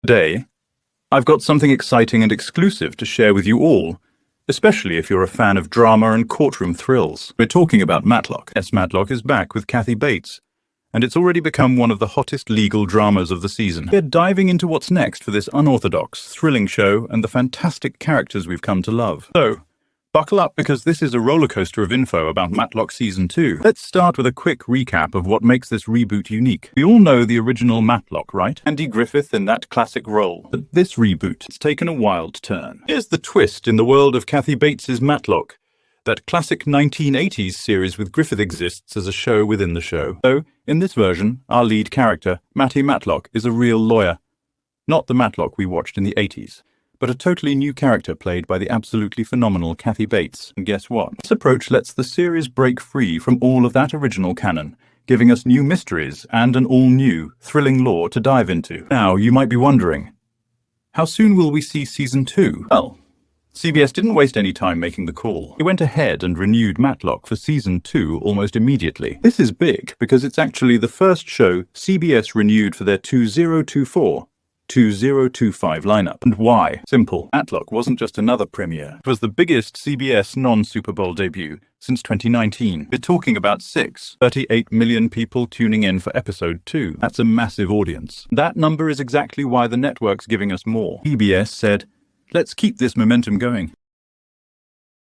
Today, I've got something exciting and exclusive to share with you all, especially if you're a fan of drama and courtroom thrills. We're talking about Matlock. Yes, Matlock is back with Kathy Bates, and it's already become one of the hottest legal dramas of the season. We're diving into what's next for this unorthodox, thrilling show and the fantastic characters we've come to love. So, buckle up because this is a rollercoaster of info about Matlock Season 2. Let's start with a quick recap of what makes this reboot unique. We all know the original Matlock, right? Andy Griffith in that classic role. But this reboot has taken a wild turn. Here's the twist in the world of Kathy Bates' Matlock. That classic 1980s series with Griffith exists as a show within the show. So, in this version, our lead character, Matty Matlock, is a real lawyer. Not the Matlock we watched in the 80s. But a totally new character played by the absolutely phenomenal Kathy Bates. And guess what? This approach lets the series break free from all of that original canon, giving us new mysteries and an all-new, thrilling lore to dive into. Now, you might be wondering, how soon will we see Season 2? Well, CBS didn't waste any time making the call. They went ahead and renewed Matlock for Season 2 almost immediately. This is big because it's actually the first show CBS renewed for their 2024 2025 lineup. And why? Simple. Matlock wasn't just another premiere. It was the biggest CBS non-Super Bowl debut since 2019. We're talking about 38 million people tuning in for episode 2. That's a massive audience. That number is exactly why the network's giving us more. CBS said, let's keep this momentum going.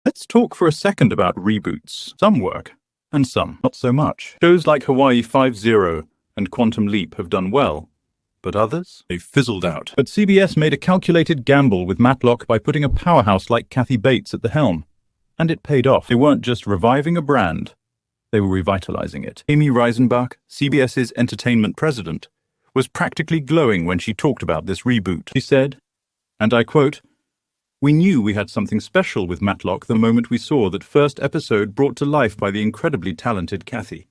Let's talk for a second about reboots. Some work, and some not so much. Shows like Hawaii 5-0 and Quantum Leap have done well. But others? They've fizzled out. But CBS made a calculated gamble with Matlock by putting a powerhouse like Kathy Bates at the helm. And it paid off. They weren't just reviving a brand, they were revitalizing it. Amy Reisenbach, CBS's entertainment president, was practically glowing when she talked about this reboot. She said, and I quote, "We knew we had something special with Matlock the moment we saw that first episode brought to life by the incredibly talented Kathy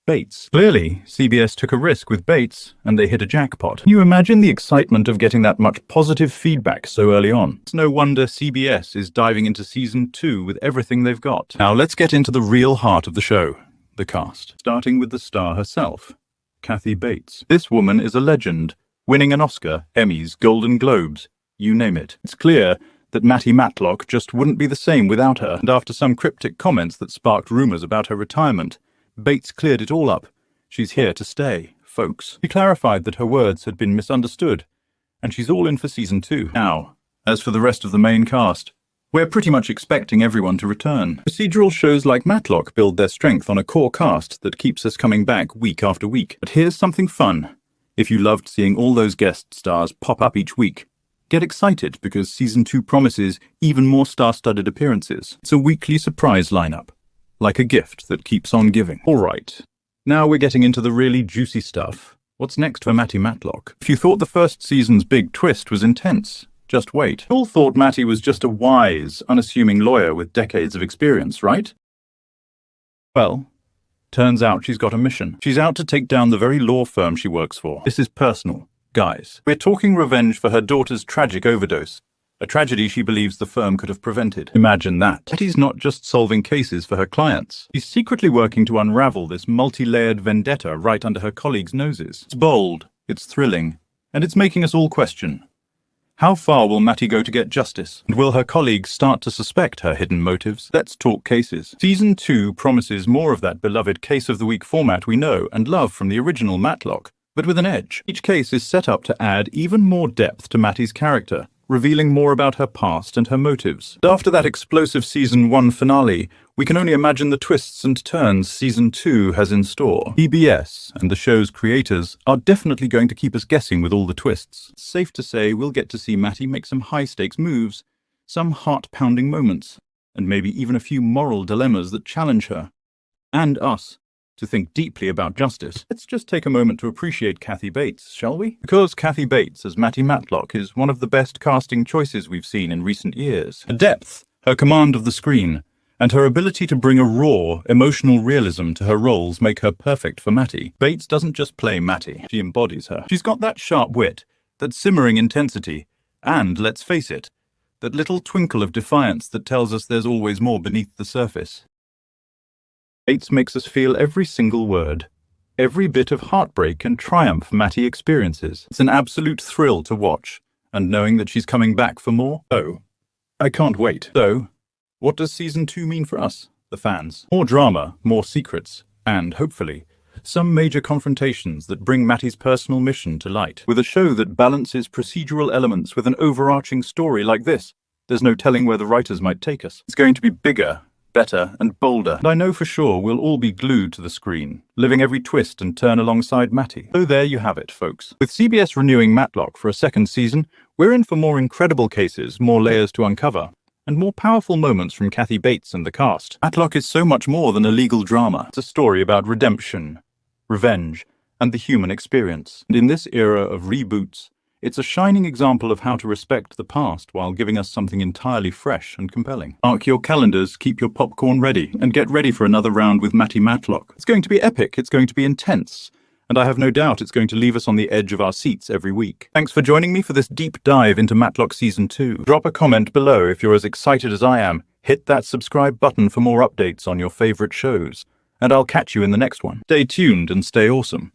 Bates." Clearly, CBS took a risk with Bates, and they hit a jackpot. Can you imagine the excitement of getting that much positive feedback so early on? It's no wonder CBS is diving into Season 2 with everything they've got. Now let's get into the real heart of the show, the cast. Starting with the star herself, Kathy Bates. This woman is a legend, winning an Oscar, Emmys, Golden Globes, you name it. It's clear that Matty Matlock just wouldn't be the same without her, and after some cryptic comments that sparked rumors about her retirement, Bates cleared it all up. She's here to stay, folks. She clarified that her words had been misunderstood, and she's all in for Season 2. Now, as for the rest of the main cast, we're pretty much expecting everyone to return. Procedural shows like Matlock build their strength on a core cast that keeps us coming back week after week. But here's something fun. If you loved seeing all those guest stars pop up each week, get excited because Season 2 promises even more star-studded appearances. It's a weekly surprise lineup, like a gift that keeps on giving. All right, now we're getting into the really juicy stuff. What's next for Matty Matlock? If you thought the first season's big twist was intense, just wait. You all thought Matty was just a wise, unassuming lawyer with decades of experience, right? Well, turns out she's got a mission. She's out to take down the very law firm she works for. This is personal, guys. We're talking revenge for her daughter's tragic overdose. A tragedy she believes the firm could have prevented. Imagine that. Betty's not just solving cases for her clients. She's secretly working to unravel this multi-layered vendetta right under her colleagues' noses. It's bold, it's thrilling, and it's making us all question. How far will Matty go to get justice? And will her colleagues start to suspect her hidden motives? Let's talk cases. Season 2 promises more of that beloved Case of the Week format we know and love from the original Matlock, but with an edge. Each case is set up to add even more depth to Matty's character, revealing more about her past and her motives. And after that explosive Season 1 finale, we can only imagine the twists and turns Season 2 has in store. PBS and the show's creators are definitely going to keep us guessing with all the twists. It's safe to say we'll get to see Matty make some high-stakes moves, some heart-pounding moments, and maybe even a few moral dilemmas that challenge her, and us, to think deeply about justice. Let's just take a moment to appreciate Kathy Bates, shall we? Because Kathy Bates as Matty Matlock is one of the best casting choices we've seen in recent years. Her depth, her command of the screen, and her ability to bring a raw, emotional realism to her roles make her perfect for Matty. Bates doesn't just play Matty, she embodies her. She's got that sharp wit, that simmering intensity, and, let's face it, that little twinkle of defiance that tells us there's always more beneath the surface. Bates makes us feel every single word. every bit of heartbreak and triumph Matty experiences. It's an absolute thrill to watch, and knowing that she's coming back for more. Oh, I can't wait. So, what does season 2 mean for us, the fans? More drama, more secrets, and, hopefully, some major confrontations that bring Matty's personal mission to light. With a show that balances procedural elements with an overarching story like this, there's no telling where the writers might take us. It's going to be bigger, better, and bolder. And I know for sure we'll all be glued to the screen, living every twist and turn alongside Matty. So there you have it, folks. With CBS renewing Matlock for a second season, we're in for more incredible cases, more layers to uncover, and more powerful moments from Kathy Bates and the cast. Matlock is so much more than a legal drama. It's a story about redemption, revenge, and the human experience. And in this era of reboots, it's a shining example of how to respect the past while giving us something entirely fresh and compelling. Mark your calendars, keep your popcorn ready, and get ready for another round with Matty Matlock. It's going to be epic, it's going to be intense, and I have no doubt it's going to leave us on the edge of our seats every week. Thanks for joining me for this deep dive into Matlock Season 2. Drop a comment below if you're as excited as I am. Hit that subscribe button for more updates on your favorite shows. And I'll catch you in the next one. Stay tuned and stay awesome.